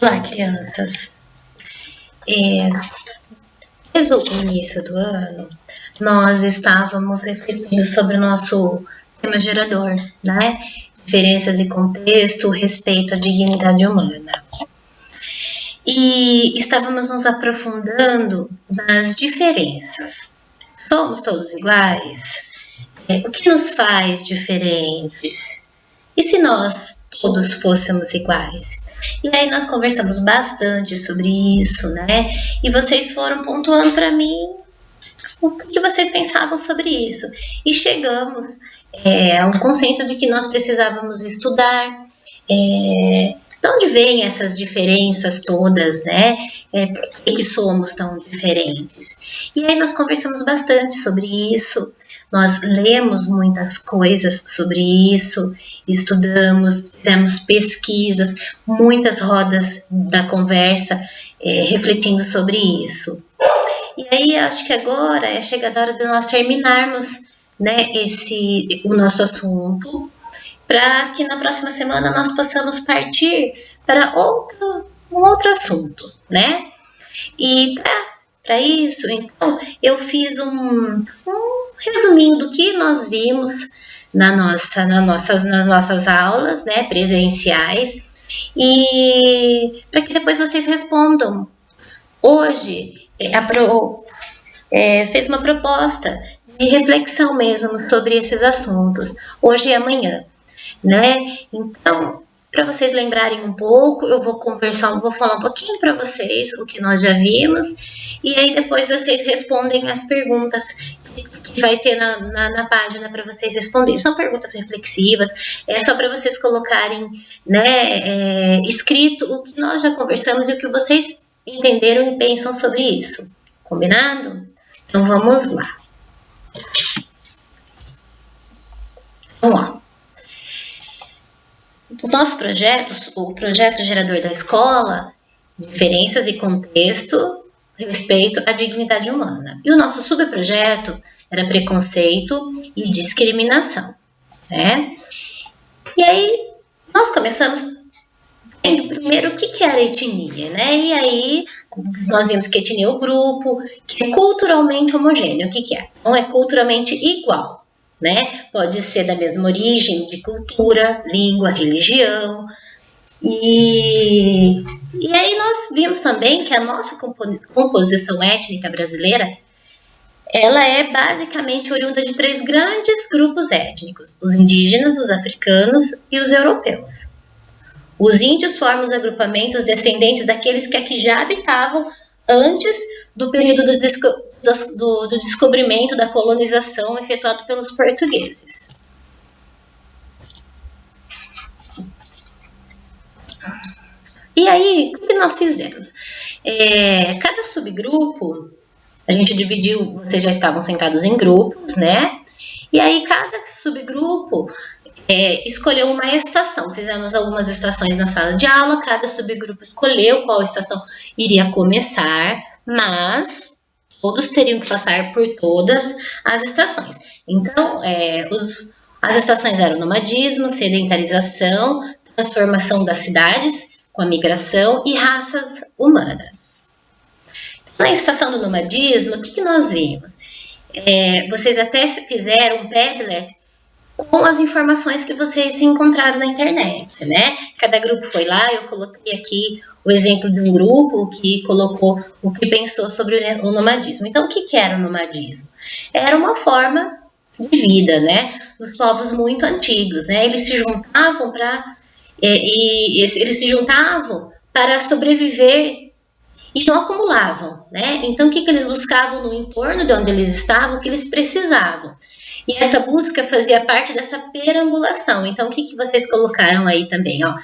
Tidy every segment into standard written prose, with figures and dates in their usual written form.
Olá, crianças. Desde o início do ano, nós estávamos refletindo sobre o nosso tema gerador, né? Diferenças e contexto, respeito à dignidade humana. E estávamos nos aprofundando nas diferenças. Somos todos iguais? O que nos faz diferentes? E se nós todos fôssemos iguais? E aí nós conversamos bastante sobre isso, né? E vocês foram pontuando para mim o que vocês pensavam sobre isso. E chegamos a um consenso de que nós precisávamos estudar de onde vêm essas diferenças todas, né? Por que somos tão diferentes? E aí nós conversamos bastante sobre isso. Nós lemos muitas coisas sobre isso, estudamos, fizemos pesquisas, muitas rodas da conversa refletindo sobre isso. E aí acho que agora é chegada a hora de nós terminarmos, né, o nosso assunto, para que na próxima semana nós possamos partir para um outro assunto, né? E para isso, então, eu fiz um resuminho do que nós vimos nas nossas aulas, né, presenciais, e para que depois vocês respondam. Hoje, fez uma proposta de reflexão mesmo sobre esses assuntos, hoje e amanhã, né? Então, para vocês lembrarem um pouco, eu vou falar um pouquinho para vocês o que nós já vimos, e aí depois vocês respondem as perguntas que vai ter na página para vocês responderem. São perguntas reflexivas, é só para vocês colocarem, né, escrito o que nós já conversamos e o que vocês entenderam e pensam sobre isso. Combinado? Então vamos lá. Vamos lá. O nosso projeto, o projeto gerador da escola, diferenças e contexto, respeito à dignidade humana. E o nosso subprojeto era preconceito e discriminação, né? E aí nós começamos vendo primeiro o que era etnia, né? E aí nós vimos que etnia é o grupo que é culturalmente homogêneo. O que é? Então é culturalmente igual, né? Pode ser da mesma origem de cultura, língua, religião. E aí nós vimos também que a nossa composição étnica brasileira, ela é basicamente oriunda de 3 grandes grupos étnicos: os indígenas, os africanos e os europeus. Os índios formam os agrupamentos descendentes daqueles que aqui já habitavam antes do período do descobrimento da colonização efetuado pelos portugueses. E aí, o que nós fizemos? Cada subgrupo, a gente dividiu, vocês já estavam sentados em grupos, né? E aí, cada subgrupo escolheu uma estação. Fizemos algumas estações na sala de aula, cada subgrupo escolheu qual estação iria começar, mas todos teriam que passar por todas as estações. Então, as estações eram nomadismo, sedentarização, transformação das cidades com a migração e raças humanas. Na estação do nomadismo, o que nós vimos? Vocês até fizeram um Padlet com as informações que vocês encontraram na internet, né? Cada grupo foi lá, eu coloquei aqui o exemplo de um grupo que colocou o que pensou sobre o nomadismo. Então, o que era o nomadismo? Era uma forma de vida, né? Dos povos muito antigos, né? Eles se juntavam para sobreviver e não acumulavam, né? Então, o que eles buscavam no entorno de onde eles estavam, o que eles precisavam. E essa busca fazia parte dessa perambulação. Então, o que vocês colocaram aí também? Ó?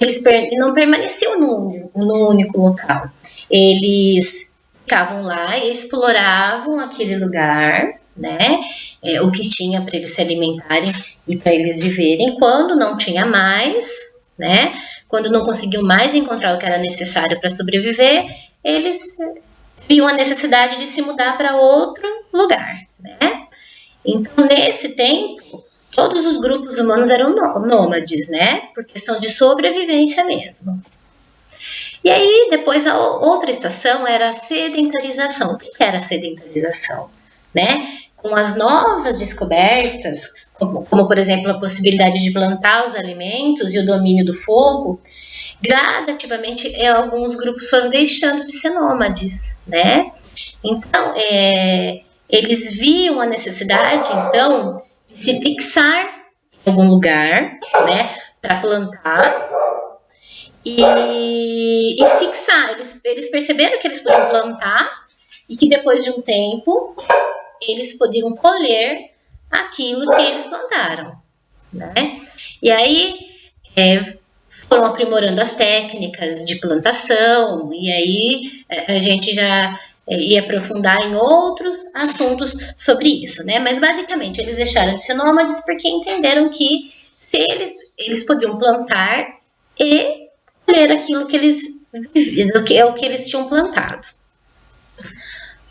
Eles não permaneciam num único local. Eles ficavam lá e exploravam aquele lugar, né? O que tinha para eles se alimentarem e para eles viverem. Quando não tinha mais, né? Quando não conseguiam mais encontrar o que era necessário para sobreviver, eles viam a necessidade de se mudar para outro lugar, né? Então, nesse tempo, todos os grupos humanos eram nômades, né? Por questão de sobrevivência mesmo. E aí, depois, a outra estação era a sedentarização. O que era a sedentarização? Né? Com as novas descobertas, como por exemplo, a possibilidade de plantar os alimentos e o domínio do fogo, gradativamente alguns grupos foram deixando de ser nômades, né? Então, eles viam a necessidade, então, de se fixar em algum lugar, né, para plantar e fixar. Eles perceberam que eles podiam plantar e que depois de um tempo eles podiam colher aquilo que eles plantaram, né? E aí foram aprimorando as técnicas de plantação, e aí a gente já ia aprofundar em outros assuntos sobre isso, né? Mas basicamente eles deixaram de ser nômades porque entenderam que se eles podiam plantar e colher aquilo que eles tinham plantado.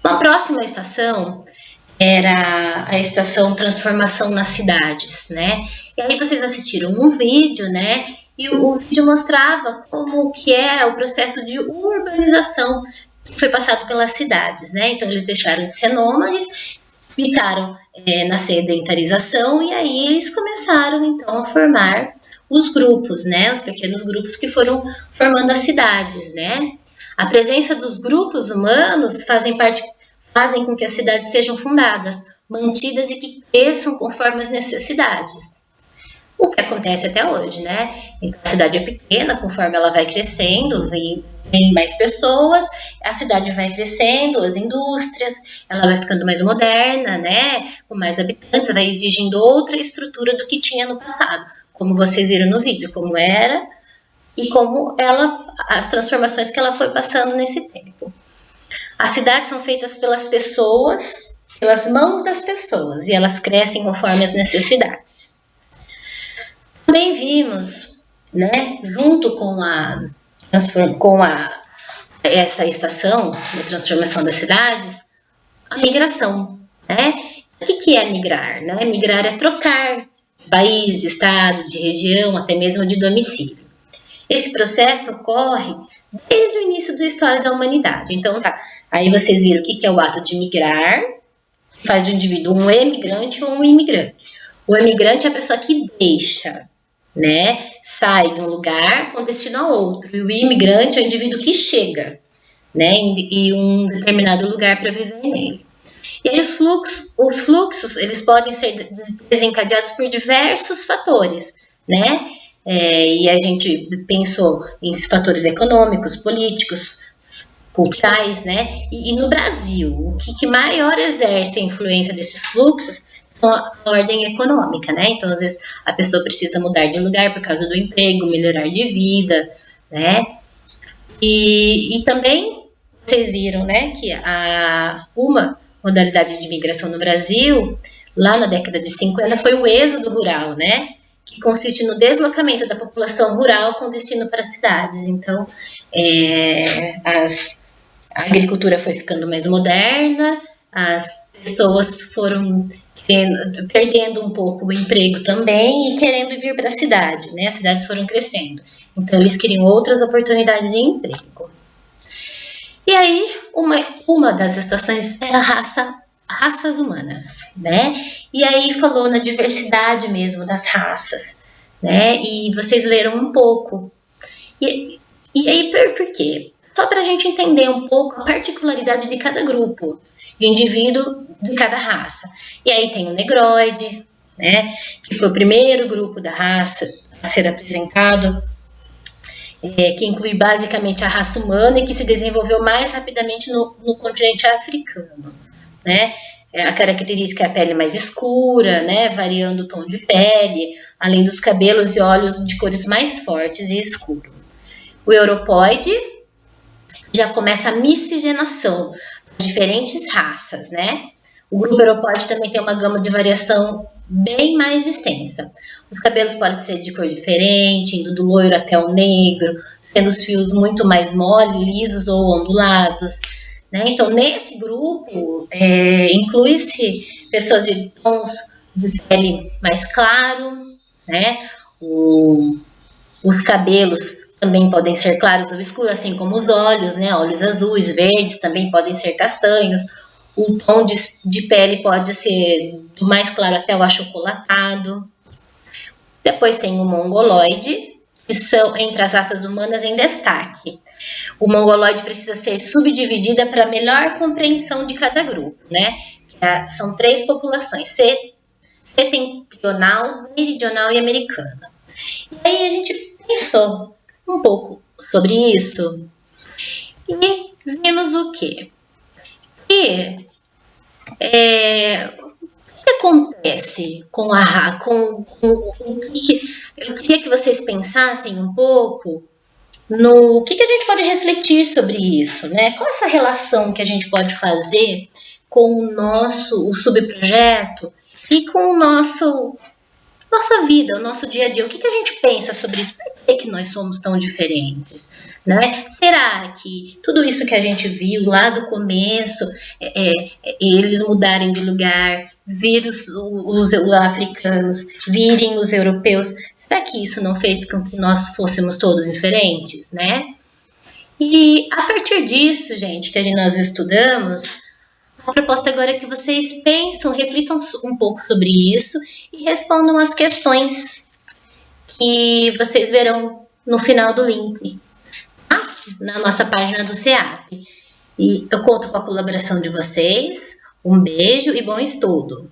Uma próxima estação era a estação Transformação nas Cidades, né? E aí vocês assistiram um vídeo, né? E o vídeo mostrava como que é o processo de urbanização que foi passado pelas cidades, né? Então eles deixaram de ser nômades, ficaram na sedentarização e aí eles começaram então a formar os grupos, né? Os pequenos grupos que foram formando as cidades, né? A presença dos grupos humanos fazem com que as cidades sejam fundadas, mantidas e que cresçam conforme as necessidades. O que acontece até hoje, né? Então, a cidade é pequena, conforme ela vai crescendo, vem mais pessoas, a cidade vai crescendo, as indústrias, ela vai ficando mais moderna, né? Com mais habitantes, vai exigindo outra estrutura do que tinha no passado, como vocês viram no vídeo, como era e como as transformações que ela foi passando nesse tempo. As cidades são feitas pelas pessoas, pelas mãos das pessoas, e elas crescem conforme as necessidades. Também vimos, né, junto com essa estação de transformação das cidades, a migração, né? O que é migrar, né? Migrar é trocar de país, de estado, de região, até mesmo de domicílio. Esse processo ocorre desde o início da história da humanidade. Então, aí vocês viram o que é o ato de migrar, que faz do indivíduo um emigrante ou um imigrante. O emigrante é a pessoa que deixa, né? Sai de um lugar com destino a outro. E o imigrante é o indivíduo que chega, né? Em um determinado lugar para viver nele. E aí os fluxos, eles podem ser desencadeados por diversos fatores, né? E a gente pensou em fatores econômicos, políticos, culturais, né? E no Brasil, o que maior exerce a influência desses fluxos são a ordem econômica, né? Então, às vezes, a pessoa precisa mudar de lugar por causa do emprego, melhorar de vida, né? E também, vocês viram, né, que uma modalidade de migração no Brasil, lá na década de 50, foi o êxodo rural, né? Que consiste no deslocamento da população rural com destino para as cidades. Então, a agricultura foi ficando mais moderna, as pessoas foram perdendo um pouco o emprego também e querendo vir para a cidade, né? As cidades foram crescendo. Então, eles queriam outras oportunidades de emprego. E aí, uma das estações era raças humanas, né? E aí falou na diversidade mesmo das raças, né? E vocês leram um pouco. E aí, por quê? Só para a gente entender um pouco a particularidade de cada grupo, de indivíduo de cada raça. E aí tem o negroide, né? Que foi o primeiro grupo da raça a ser apresentado, que inclui basicamente a raça humana e que se desenvolveu mais rapidamente no continente africano, né? A característica é a pele mais escura, né? Variando o tom de pele, além dos cabelos e olhos de cores mais fortes e escuros. O europoide já começa a miscigenação das diferentes raças, né? O grupo europoide também tem uma gama de variação bem mais extensa. Os cabelos podem ser de cor diferente, indo do loiro até o negro, tendo os fios muito mais moles, lisos ou ondulados, né? Então, nesse grupo, inclui-se pessoas de tons de pele mais claro, né? Os cabelos também podem ser claros ou escuros, assim como os olhos, né? Olhos azuis, verdes, também podem ser castanhos. O tom de pele pode ser do mais claro até o achocolatado. Depois tem o mongoloide, que são entre as raças humanas em destaque. O mongoloide precisa ser subdividida para melhor compreensão de cada grupo, né? São 3 populações, setentrional, meridional e americana. E aí a gente pensou um pouco sobre isso e vimos o quê? O que acontece com o que eu queria que vocês pensassem um pouco no que a gente pode refletir sobre isso, né? Qual é essa relação que a gente pode fazer com o subprojeto e com nossa vida, o nosso dia a dia? O que a gente pensa sobre isso? Por que nós somos tão diferentes, né? Será que tudo isso que a gente viu lá do começo, eles mudarem de lugar, vir os africanos, virem os europeus, será que isso não fez com que nós fôssemos todos diferentes, né? E a partir disso, gente, que nós estudamos, a proposta agora é que vocês reflitam um pouco sobre isso e respondam as questões que vocês verão no final do link, tá? Na nossa página do CEAP. E eu conto com a colaboração de vocês. Um beijo e bom estudo!